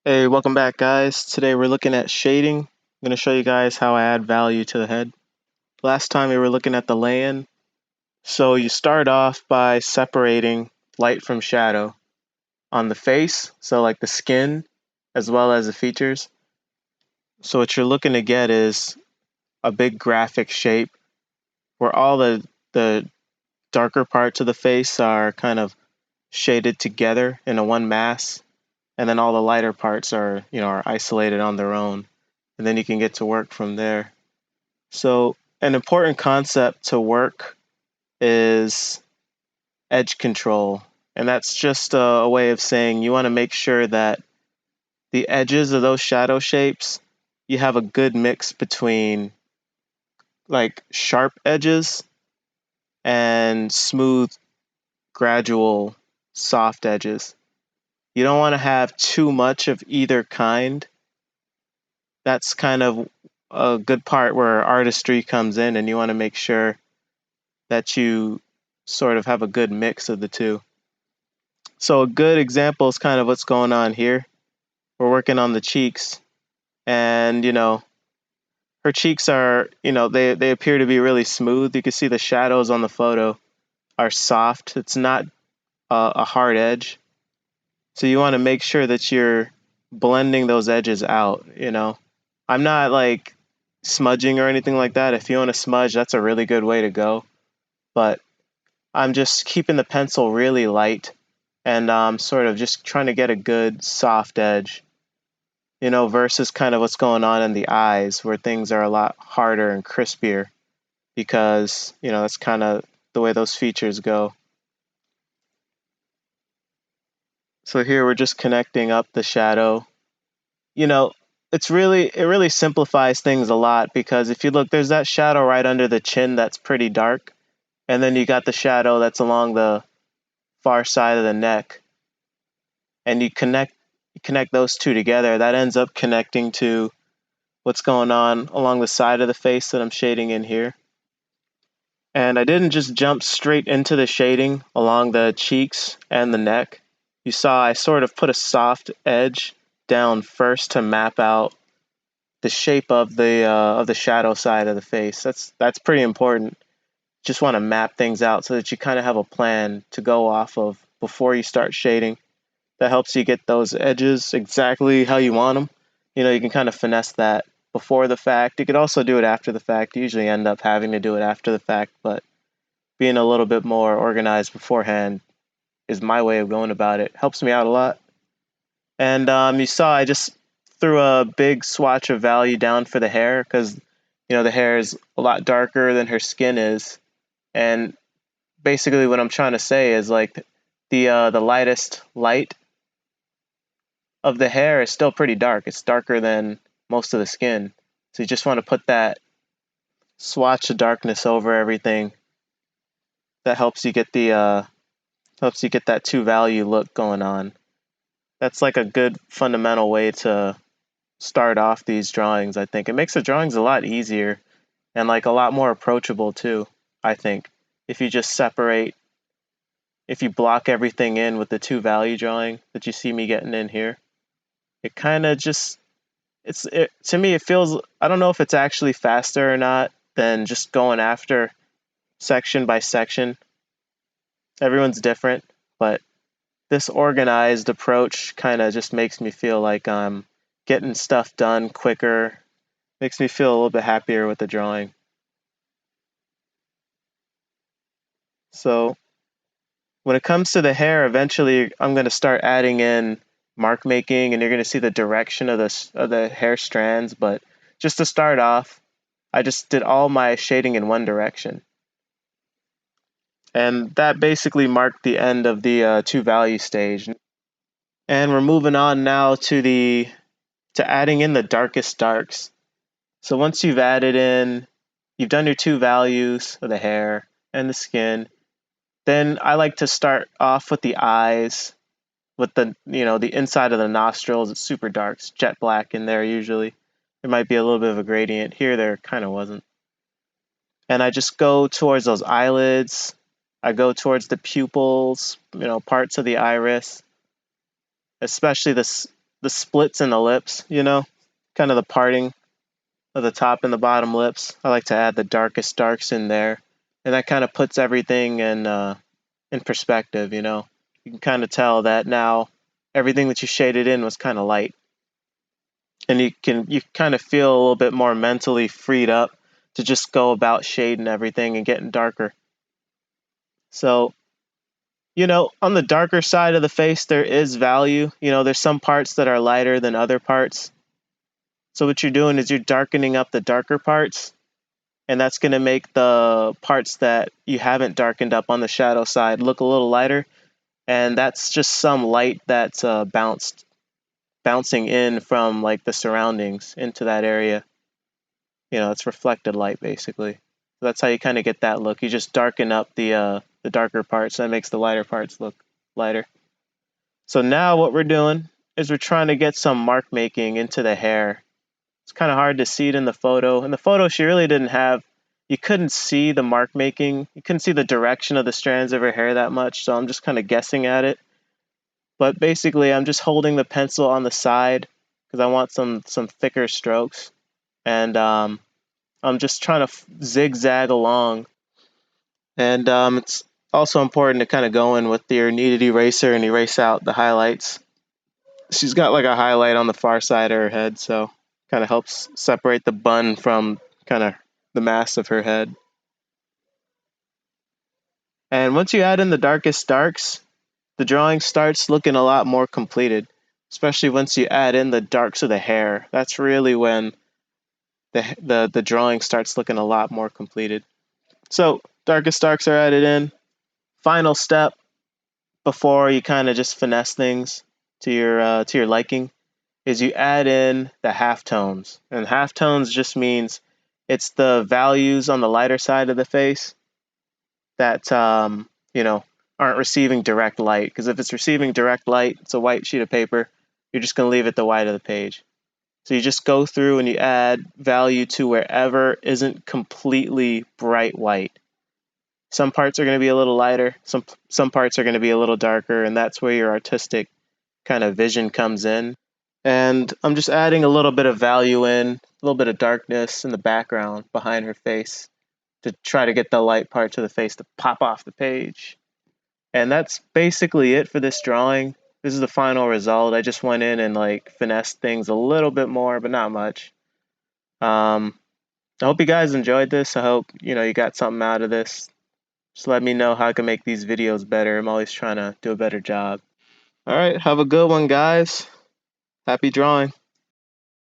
Hey, welcome back, guys. Today we're looking at shading. I'm going to show you guys how I add value to the head. Last time we were looking at the lay-in. So you start off by separating light from shadow on the face, so like the skin as well as the features. So what you're looking to get is a big graphic shape where all the darker parts of the face are kind of shaded together in a one mass, and then all the lighter parts are isolated on their own, and then you can get to work from there. So an important concept to work is edge control, and that's just a way of saying you want to make sure that the edges of those shadow shapes, you have a good mix between like sharp edges and smooth, gradual, soft edges. You don't want to have too much of either kind. That's kind of a good part where artistry comes in, and you want to make sure that you sort of have a good mix of the two. So a good example is kind of what's going on here. We're working on the cheeks, and her cheeks are, they appear to be really smooth. You can see the shadows on the photo are soft. It's not a hard edge. So you want to make sure that you're blending those edges out. I'm not like smudging or anything like that. If you want to smudge, that's a really good way to go. But I'm just keeping the pencil really light, and sort of just trying to get a good soft edge, versus kind of what's going on in the eyes where things are a lot harder and crispier because, that's kind of the way those features go. So here we're just connecting up the shadow. You know, it really simplifies things a lot because if you look, there's that shadow right under the chin that's pretty dark, and then you got the shadow that's along the far side of the neck, and you connect those two together. That ends up connecting to what's going on along the side of the face that I'm shading in here. And I didn't just jump straight into the shading along the cheeks and the neck. You saw I sort of put a soft edge down first to map out the shape of the shadow side of the face. That's pretty important. Just want to map things out so that you kind of have a plan to go off of before you start shading. That helps you get those edges exactly how you want them. You can kind of finesse that before the fact. You could also do it after the fact. You usually end up having to do it after the fact, but being a little bit more organized beforehand is my way of going about it. Helps me out a lot. And you saw I just threw a big swatch of value down for the hair because the hair is a lot darker than her skin is, and basically what I'm trying to say is like the lightest light of the hair is still pretty dark. It's darker than most of the skin. So you just want to put that swatch of darkness over everything. That helps you get that two value look going on. That's like a good fundamental way to start off these drawings, I think. It makes the drawings a lot easier and like a lot more approachable too, I think. If you just separate, if you block everything in with the two value drawing that you see me getting in here, it kind of just to me it feels, I don't know if it's actually faster or not than just going after section by section. Everyone's different, but this organized approach kind of just makes me feel like I'm getting stuff done quicker, makes me feel a little bit happier with the drawing. So when it comes to the hair, eventually I'm going to start adding in mark making, and you're going to see the direction of the hair strands. But just to start off, I just did all my shading in one direction, and that basically marked the end of the two value stage. And we're moving on now to adding in the darkest darks. So once you've done your two values of the hair and the skin. Then I like to start off with the eyes, with the inside of the nostrils. It's super dark, it's jet black in there usually. There might be a little bit of a gradient here. There kind of wasn't. And I just go towards those eyelids. I go towards the pupils, parts of the iris, especially the splits in the lips, you know, kind of the parting of the top and the bottom lips. I like to add the darkest darks in there, and that kind of puts everything in perspective, you know. You can kind of tell that now everything that you shaded in was kind of light, and you kind of feel a little bit more mentally freed up to just go about shading everything and getting darker. So, you know, on the darker side of the face, there is value. You know, there's some parts that are lighter than other parts. So what you're doing is you're darkening up the darker parts, and that's going to make the parts that you haven't darkened up on the shadow side look a little lighter. And that's just some light that's bouncing in from like the surroundings into that area. You know, it's reflected light basically. So that's how you kind of get that look. You just darken up the darker parts. That makes the lighter parts look lighter. So now what we're doing is we're trying to get some mark making into the hair. It's kind of hard to see it in the photo. In the photo, she really didn't have, you couldn't see the mark making. You couldn't see the direction of the strands of her hair that much. So I'm just kind of guessing at it. But basically, I'm just holding the pencil on the side because I want some thicker strokes. And I'm just trying to zigzag along. And it's also important to kind of go in with your kneaded eraser and erase out the highlights. She's got like a highlight on the far side of her head, so kind of helps separate the bun from kind of the mass of her head. And once you add in the darkest darks, the drawing starts looking a lot more completed, especially once you add in the darks of the hair. That's really when the drawing starts looking a lot more completed. So darkest darks are added in. Final step before you kind of just finesse things to your liking is you add in the halftones. And halftones just means it's the values on the lighter side of the face that you know, aren't receiving direct light. Because if it's receiving direct light, it's a white sheet of paper, you're just going to leave it the white of the page. So you just go through and you add value to wherever isn't completely bright white. Some parts are going to be a little lighter, some parts are going to be a little darker, and that's where your artistic kind of vision comes in. And I'm just adding a little bit of value in, a little bit of darkness in the background behind her face to try to get the light parts of the face to pop off the page. And that's basically it for this drawing. This is the final result. I just went in and like finessed things a little bit more, but not much. I hope you guys enjoyed this. I hope, you know, you got something out of this. Just let me know how I can make these videos better. I'm always trying to do a better job. All right, have a good one, guys. Happy drawing.